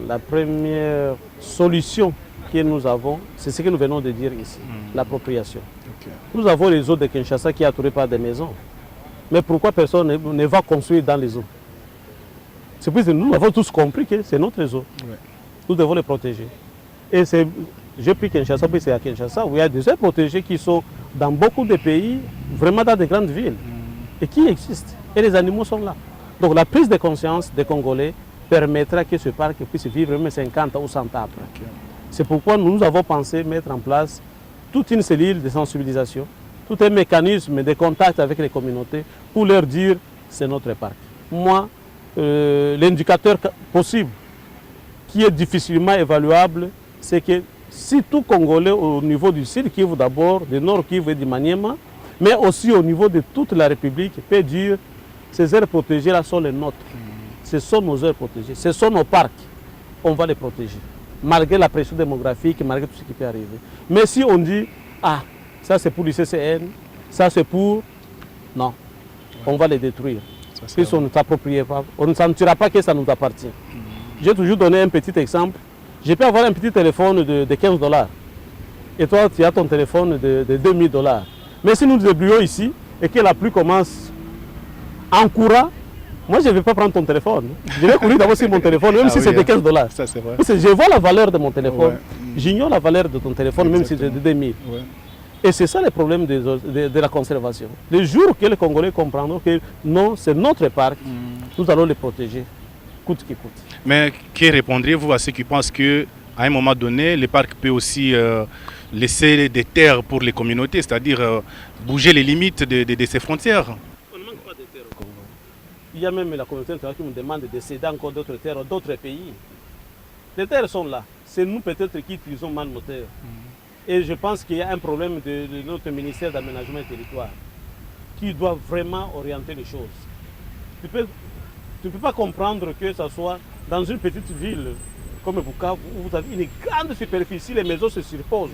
la première solution que nous avons, c'est ce que nous venons de dire ici, l'appropriation. Okay. Nous avons les eaux de Kinshasa qui sont entourées par des maisons. Mais pourquoi personne ne va construire dans les eaux? C'est parce que nous avons tous compris que c'est notre eau. Ouais. Nous devons les protéger. Et j'ai pris Kinshasa, puis c'est à Kinshasa où il y a des aires protégées qui sont dans beaucoup de pays, vraiment dans de grandes villes, et qui existent. Et les animaux sont là. Donc la prise de conscience des Congolais permettra que ce parc puisse vivre même 50 ou 100 ans après. Okay. C'est pourquoi nous avons pensé mettre en place toute une cellule de sensibilisation tout un mécanisme de contact avec les communautés pour leur dire c'est notre parc. Moi, l'indicateur possible qui est difficilement évaluable, c'est que si tout Congolais au niveau du Sud Kivu d'abord, du Nord Kivu et du Maniema, mais aussi au niveau de toute la République, peut dire ces aires protégées là sont les nôtres. Ce sont nos aires protégées, ce sont nos parcs. On va les protéger, malgré la pression démographique, malgré tout ce qui peut arriver. Mais si on dit, ah, ça c'est pour l'ICCN, ça c'est pour... Non, on va les détruire. Puisqu'on ne s'approprie pas, on ne sentira pas que ça nous appartient. J'ai toujours donné un petit exemple. Je peux avoir un petit téléphone de 15 $. Et toi, tu as ton téléphone de 2000 $. Mais si nous nous débrouillons ici et que la pluie commence en courant, moi je ne vais pas prendre ton téléphone. Je vais courir d'abord sur mon téléphone, même si c'est de 15 $. Ça, c'est vrai. Parce que je vois la valeur de mon téléphone. Ouais. J'ignore la valeur de ton téléphone, même si c'est de 2000. Ouais. Et c'est ça le problème de la conservation. Le jour que les Congolais comprendront que non, c'est notre parc, nous allons les protéger, coûte qui coûte. Mais que répondriez-vous à ceux qui pensent qu'à un moment donné, le parc peut aussi laisser des terres pour les communautés, c'est-à-dire bouger les limites de ses frontières? On ne manque pas de terres au Congo. Il y a même la communauté internationale qui nous demande de céder encore d'autres terres d'autres pays. Les terres sont là. C'est nous peut-être qui utilisons mal nos terres. Et je pense qu'il y a un problème de notre ministère d'aménagement et territoire qui doit vraiment orienter les choses. Tu ne peux pas comprendre que ce soit dans une petite ville comme Bukavu où vous avez une grande superficie, les maisons se superposent.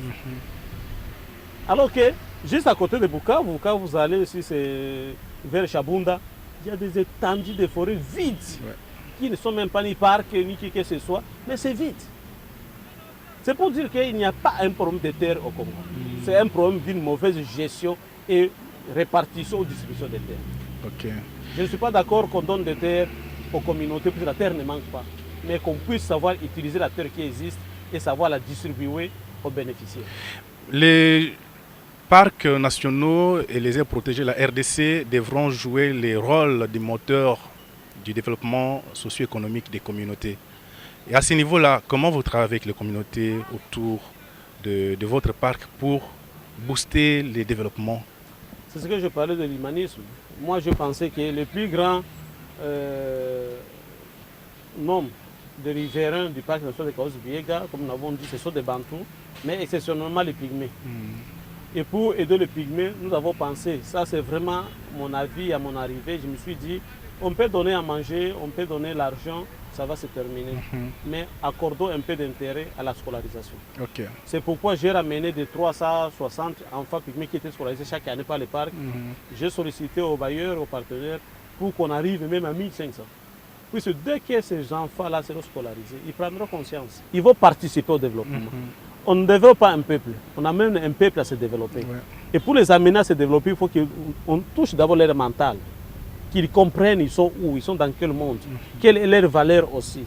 Alors que juste à côté de Bukavu, vous allez aussi vers Chabunda, il y a des étendues de forêts vides qui ne sont même pas ni parcs ni qui que ce soit, mais c'est vide. C'est pour dire qu'il n'y a pas un problème de terre au Congo. C'est un problème d'une mauvaise gestion et répartition ou distribution des terres. Okay. Je ne suis pas d'accord qu'on donne des terres aux communautés parce que la terre ne manque pas, mais qu'on puisse savoir utiliser la terre qui existe et savoir la distribuer aux bénéficiaires. Les parcs nationaux et les aires protégées, la RDC, devront jouer les rôles des moteurs du développement socio-économique des communautés. Et à ce niveau-là, comment vous travaillez avec les communautés autour de votre parc pour booster les développements? C'est ce que je parlais de l'humanisme. Moi, je pensais que le plus grand nombre de riverains du parc national de Kahuzi-Biega, comme nous l'avons dit, ce sont des Bantous, mais exceptionnellement les Pygmées. Et pour aider les Pygmées, nous avons pensé, ça c'est vraiment mon avis à mon arrivée, je me suis dit, on peut donner à manger, on peut donner l'argent, ça va se terminer. Mais accordons un peu d'intérêt à la scolarisation. Okay. C'est pourquoi j'ai ramené de 360 enfants pygmées qui étaient scolarisés chaque année par les parcs. J'ai sollicité aux bailleurs, aux partenaires, pour qu'on arrive même à 1500. Puisque dès que ces enfants-là seront scolarisés, ils prendront conscience. Ils vont participer au développement. On ne développe pas un peuple, on amène un peuple à se développer. Et pour les amener à se développer, il faut qu'on touche d'abord leur mental. Qu'ils comprennent ils sont où, ils sont dans quel monde, quelle est leur valeur aussi.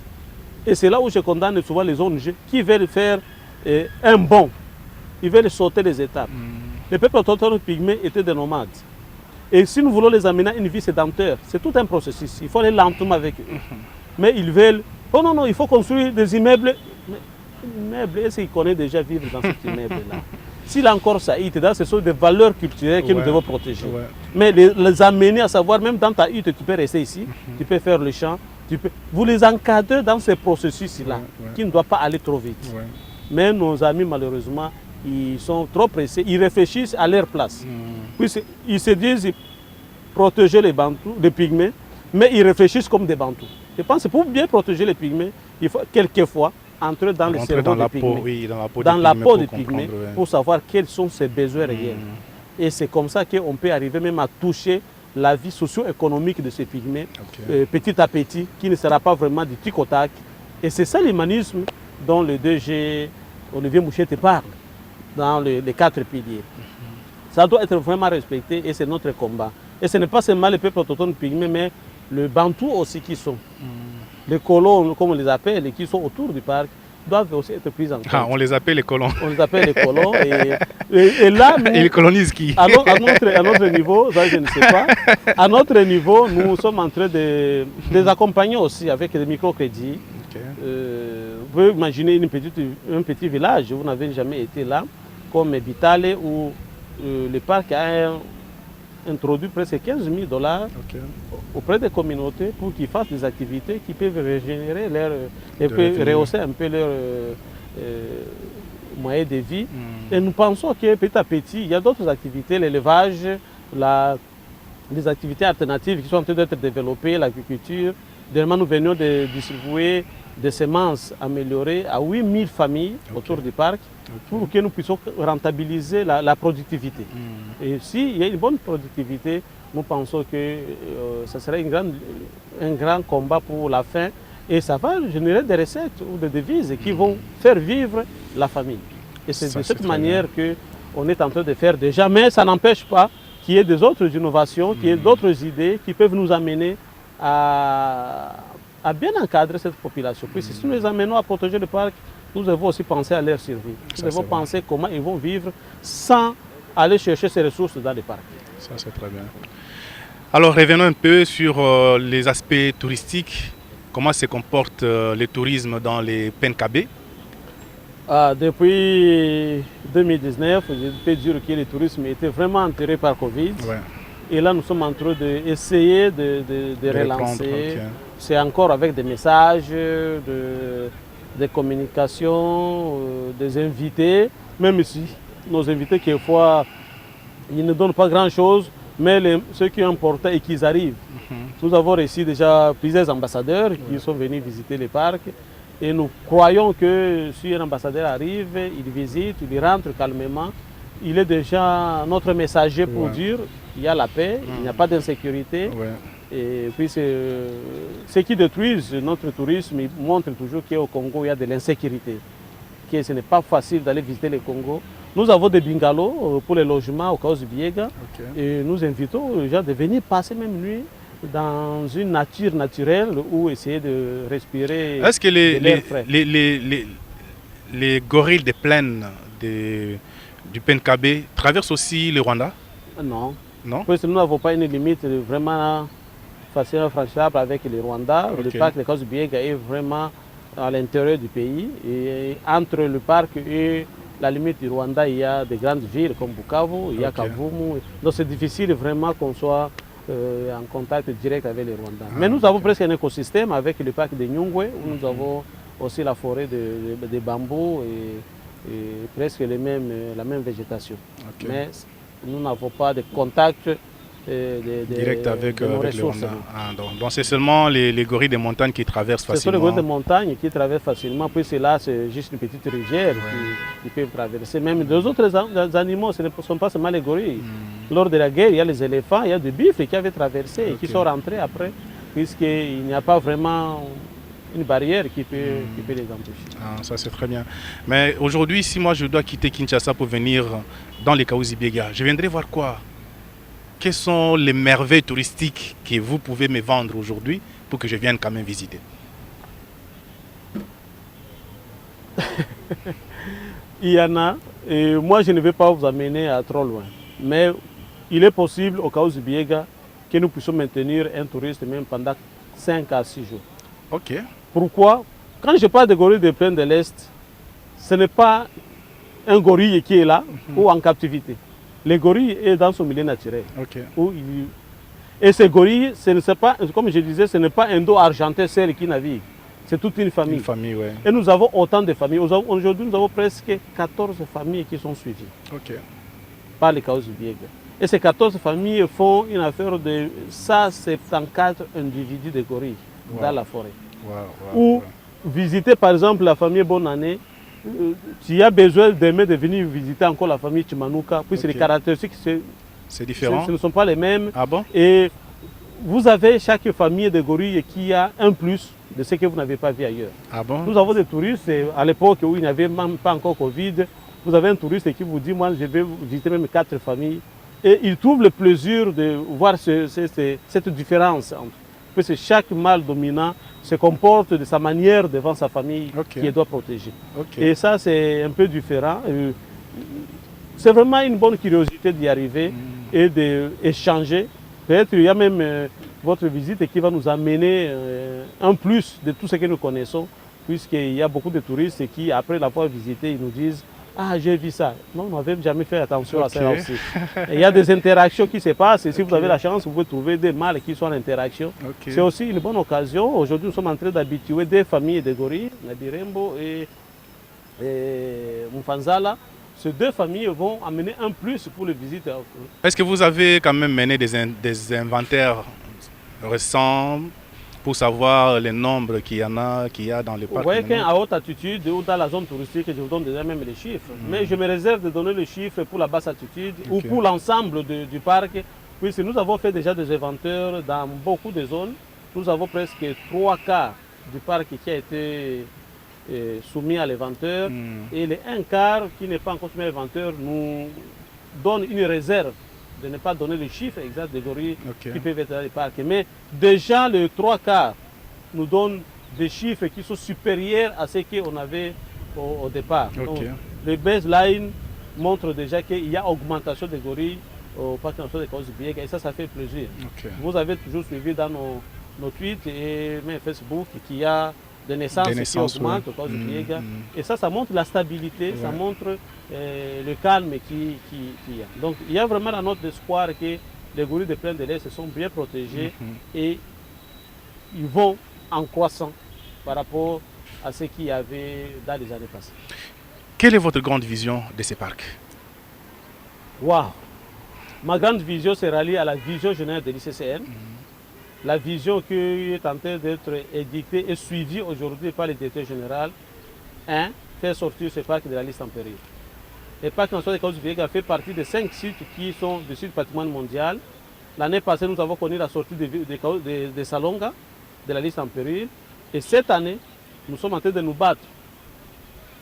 Et c'est là où je condamne souvent les ONG qui veulent faire un bond, ils veulent sauter les étapes. Les peuples autochtones pygmées étaient des nomades. Et si nous voulons les amener à une vie sédentaire, c'est tout un processus, il faut aller lentement avec eux. Mais ils veulent, oh non, non, il faut construire des immeubles. Mais, immeubles, est-ce qu'ils connaissent déjà vivre dans cet immeuble-là? S'il a encore ça, ce sont des valeurs culturelles que nous devons protéger. Mais les amener à savoir, même dans ta hutte, tu peux rester ici, tu peux faire le champ, vous les encadrez dans ces processus-là, qui ne doivent pas aller trop vite. Mais nos amis, malheureusement, ils sont trop pressés, ils réfléchissent à leur place. Ils se disent protéger les Bantous, les Pygmées, mais ils réfléchissent comme des Bantous. Je pense que pour bien protéger les Pygmées, il faut quelquefois entrer dans le cerveau des Pygmées, dans la peau des Pygmées, pour savoir quels sont ses besoins réels. Et c'est comme ça qu'on peut arriver même à toucher la vie socio-économique de ces Pygmées, petit à petit, qui ne sera pas vraiment du tic au tac. Et c'est ça l'humanisme dont le DG Olivier Mouchette parle, dans les 4 piliers. Ça doit être vraiment respecté et c'est notre combat. Et ce n'est pas seulement les peuples autochtones pygmées, mais les Bantous aussi qui sont. Les colons, comme on les appelle, et qui sont autour du parc, doivent aussi être pris en compte. Ah, on les appelle les colons. On les appelle les colons. Et là, nous, et ils colonisent qui? à notre niveau, ça je ne sais pas, à notre niveau, nous sommes en train de les accompagner aussi avec des microcrédits. Vous pouvez imaginer un petit village, vous n'avez jamais été là, comme Bitale, où le parc a introduit presque 15 000 dollars auprès des communautés pour qu'ils fassent des activités qui peuvent régénérer leur, et peuvent rehausser un peu leur moyen de vie. Et nous pensons que petit à petit, il y a d'autres activités, l'élevage, les activités alternatives qui sont en train d'être développées, l'agriculture. Dernièrement, nous venions de distribuer des semences améliorées à 8000 familles autour du parc pour que nous puissions rentabiliser la productivité. Et s'il y a une bonne productivité, nous pensons que ce serait un grand combat pour la faim et ça va générer des recettes ou des devises qui vont faire vivre la famille. Et c'est de cette manière qu'on est en train de faire déjà, mais ça n'empêche pas qu'il y ait des autres innovations, qu'il y ait d'autres idées qui peuvent nous amener à bien encadrer cette population. Puis si nous les amenons à protéger le parc, nous devons aussi penser à leur survie. Nous devons penser comment ils vont vivre sans aller chercher ces ressources dans les parcs. Ça, c'est très bien. Alors, revenons un peu sur les aspects touristiques. Comment se comporte le tourisme dans les Pencabé? Depuis 2019, je peux dire que le tourisme était vraiment enterré par Covid. Et là, nous sommes en train d'essayer de relancer. C'est encore avec des messages, des communications, des invités. Même ici, nos invités, quelquefois, ils ne donnent pas grand-chose, mais ce qui est important est qu'ils arrivent. Nous avons reçu déjà plusieurs ambassadeurs qui sont venus visiter les parcs. Et nous croyons que si un ambassadeur arrive, il visite, il rentre calmement, il est déjà notre messager pour dire qu'il y a la paix, il n'y a pas d'insécurité. Et puis ce qui détruisent notre tourisme, il montre toujours qu'au Congo, il y a de l'insécurité. Que ce n'est pas facile d'aller visiter le Congo. Nous avons des bungalows pour les logements au Kahuzi Biega. Et nous invitons les gens de venir passer même nuit dans une nature naturelle ou essayer de respirer. Est-ce que les gorilles des plaines du Pencabé traversent aussi le Rwanda? Non. Non? Parce que nous n'avons pas une limite vraiment facilement franchissable avec le Rwanda. Le parc de Kahuzi Biega est vraiment à l'intérieur du pays. Et entre le parc et la limite du Rwanda, il y a des grandes villes comme Bukavu, il y a Kavumu. Donc c'est difficile vraiment qu'on soit en contact direct avec les Rwandais. Mais nous avons presque un écosystème avec le parc de Nyungwe, où nous avons aussi la forêt de bambous et presque la même végétation. Mais nous n'avons pas de contact direct avec les Rwandais. Donc c'est seulement les gorilles des montagnes qui traversent facilement. Ce sont les gorilles des montagnes qui traversent facilement, puis là c'est juste une petite rivière qui peuvent traverser. Même deux autres animaux, ce ne sont pas seulement les gorilles. Lors de la guerre, il y a les éléphants, il y a des buffles qui avaient traversé et qui sont rentrés après, puisqu'il n'y a pas vraiment une barrière qui peut les empêcher. Ça c'est très bien. Mais aujourd'hui, si moi je dois quitter Kinshasa pour venir dans les Kahuzi Biega, je viendrai voir quoi? Quelles sont les merveilles touristiques que vous pouvez me vendre aujourd'hui pour que je vienne quand même visiter? Il y en a, et moi je ne vais pas vous amener à trop loin. Mais il est possible au Kahuzi Biega que nous puissions maintenir un touriste même pendant 5 à 6 jours. Ok. Pourquoi? Quand je parle de gorille des plaines de l'Est, ce n'est pas un gorille qui est là ou en captivité. Le gorille est dans son milieu naturel. Et ce gorille, ce n'est pas, comme je disais, ce n'est pas un dos argenté seul qui navigue. C'est toute une famille. Et nous avons autant de familles. Aujourd'hui, nous avons presque 14 familles qui sont suivies par les Kahuzi Biega. Et ces 14 familles font une affaire de 174 individus de gorilles dans la forêt. Ou visiter par exemple la famille Bonne Année. Tu as besoin de venir visiter encore la famille Chimanuka, puisque les caractéristiques c'est différent. Ce ne sont pas les mêmes. Ah bon? Et vous avez chaque famille de gorilles qui a un plus de ce que vous n'avez pas vu ailleurs. Ah bon? Nous avons des touristes, à l'époque où il n'y avait même pas encore Covid, vous avez un touriste qui vous dit, moi je vais visiter même 4 familles. Et il trouve le plaisir de voir cette différence. Parce que chaque mâle dominant se comporte de sa manière devant sa famille qu'il doit protéger. Et ça, c'est un peu différent. C'est vraiment une bonne curiosité d'y arriver et d'échanger. Peut-être qu'il y a même votre visite qui va nous amener un plus de tout ce que nous connaissons, puisqu'il y a beaucoup de touristes qui, après l'avoir visité, ils nous disent Ah, j'ai vu ça. Non, on n'avait jamais fait attention à ça Ok. aussi. Et il y a des interactions qui se passent. Et si vous Ok. avez la chance, vous pouvez trouver des mâles qui sont en interaction. Ok. C'est aussi une bonne occasion. Aujourd'hui, nous sommes en train d'habituer des familles de gorilles, Nadirembo et Mfanzala. Ces deux familles vont amener un plus pour les visiteurs. Est-ce que vous avez quand même mené des inventaires récents pour savoir les nombres qu'il y a dans les Vous parcs voyez maintenant? qu'à haute altitude ou dans la zone touristique, je vous donne déjà même les chiffres. Mais je me réserve de donner les chiffres pour la basse altitude ou Ok. pour l'ensemble du parc. Puisque nous avons fait déjà des inventaires dans beaucoup de zones. Nous avons presque 3 quarts du parc qui a été soumis à l'inventaire. Et les 1 quart qui n'est pas encore soumis à l'inventaire nous donne une réserve de ne pas donner les chiffres exacts des gorilles Ok. qui peuvent être dans les parcs. Mais déjà les 3 quarts nous donnent des chiffres qui sont supérieurs à ce qu'on avait au départ. Ok. Donc, le baseline montre déjà qu'il y a augmentation des gorilles au parc national de Kahuzi-Biega et ça fait plaisir. Ok. Vous avez toujours suivi dans nos tweets et même Facebook qu'il y a des naissances, qui augmentent au Kahuzi-Biega. Et ça montre la stabilité, ça montre le calme qu'il y a. Donc il y a vraiment la note d'espoir que les gorilles de plaine de l'Est sont bien protégés et ils vont en croissant par rapport à ce qu'il y avait dans les années passées. Quelle est votre grande vision de ces parcs? Waouh! Ma grande vision se rallie à la vision générale de l'ICCN. La vision qui est en train d'être édictée et suivie aujourd'hui par le directeur général. 1. Faire sortir ce parc de la liste en péril. Le parc national de Kahuzi-Biega fait partie des 5 sites qui sont des sites patrimoine mondial. L'année passée, nous avons connu la sortie de Salonga de la liste en péril. Et cette année, nous sommes en train de nous battre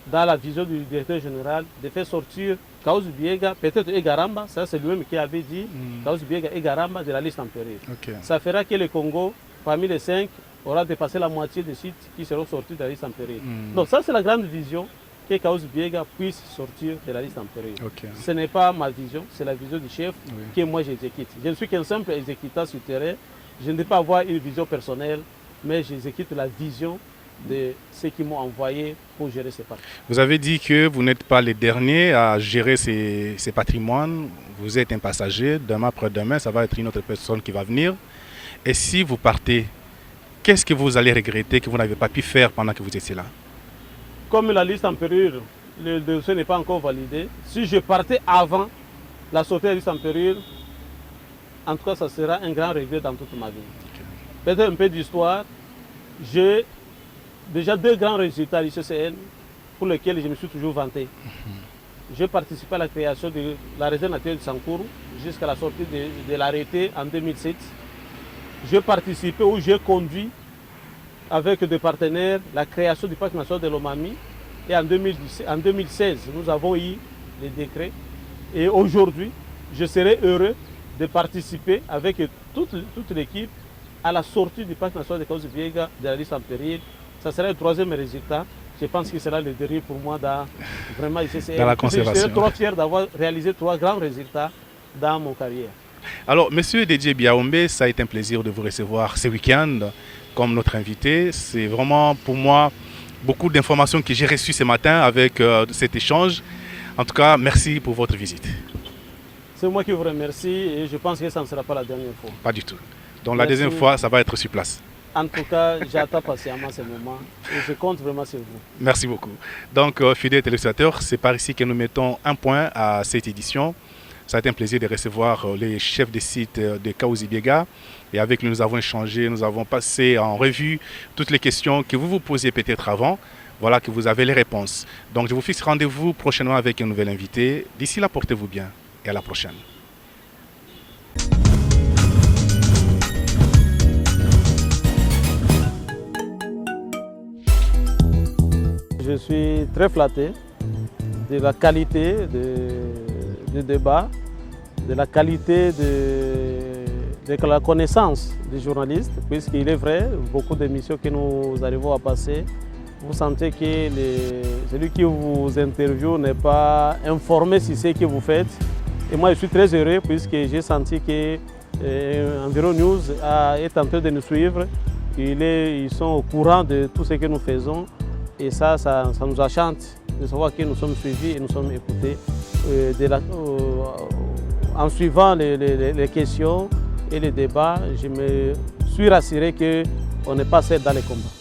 dans la vision du directeur général de faire sortir Kahuzi-Biega, peut-être Egaramba, ça c'est lui-même qui avait dit, Kahuzi-Biega et Egaramba de la liste en péril. Ok. Ça fera que le Congo, parmi les 5, aura dépassé la moitié des sites qui seront sortis de la liste en péril. Donc ça c'est la grande vision, que Kahuzi-Biega puisse sortir de la liste en péril. Ok. Ce n'est pas ma vision, c'est la vision du chef que moi j'exécute. Je ne suis qu'un simple exécutant sur terrain, je ne peux pas avoir une vision personnelle, mais j'exécute la vision de ceux qui m'ont envoyé pour gérer ces parcs. Vous avez dit que vous n'êtes pas les derniers à gérer ces patrimoines. Vous êtes un passager. Demain après-demain, ça va être une autre personne qui va venir. Et si vous partez, qu'est-ce que vous allez regretter que vous n'avez pas pu faire pendant que vous étiez là? Comme la liste en péril, le dossier n'est pas encore validé. Si je partais avant la sortie de la liste en péril, en tout cas, ça sera un grand regret dans toute ma vie. Peut-être un peu d'histoire. J'ai déjà 2 grands résultats à l'ICCN pour lesquels je me suis toujours vanté. J'ai participé à la création de la réserve naturelle de Sankourou jusqu'à la sortie de l'arrêté en 2007. J'ai participé ou j'ai conduit avec des partenaires la création du parc national de l'Omami. Et en 2016, nous avons eu les décrets. Et aujourd'hui, je serai heureux de participer avec toute l'équipe à la sortie du parc national de Kahuzi-Biega de la liste en péril. Ça sera le 3e résultat. Je pense que ce sera le dernier pour moi dans la conservation. Je serai trop fier d'avoir réalisé 3 grands résultats dans mon carrière. Alors, Monsieur Dédié Biaombé, ça a été un plaisir de vous recevoir ce week-end comme notre invité. C'est vraiment pour moi beaucoup d'informations que j'ai reçues ce matin avec cet échange. En tout cas, merci pour votre visite. C'est moi qui vous remercie et je pense que ça ne sera pas la dernière fois. Pas du tout. Donc la deuxième fois, ça va être sur place. En tout cas, j'attends patiemment ce moment et je compte vraiment sur vous. Merci beaucoup. Donc, fidèles téléspectateurs, c'est par ici que nous mettons un point à cette édition. Ça a été un plaisir de recevoir les chefs de site de Kahuzi-Biega. Et avec nous avons échangé, nous avons passé en revue toutes les questions que vous vous posiez peut-être avant. Voilà que vous avez les réponses. Donc, je vous fixe rendez-vous prochainement avec un nouvel invité. D'ici là, portez-vous bien et à la prochaine. Je suis très flatté de la qualité du débat, de la qualité de la connaissance des journalistes, puisqu'il est vrai, beaucoup d'émissions que nous arrivons à passer, vous sentez que celui qui vous interviewe n'est pas informé sur ce que vous faites. Et moi, je suis très heureux puisque j'ai senti que Environ News est en train de nous suivre. Ils sont au courant de tout ce que nous faisons et ça nous enchante. de savoir que nous sommes suivis et nous sommes écoutés. En suivant les questions et les débats, je me suis rassuré qu'on n'est pas seul dans les combats.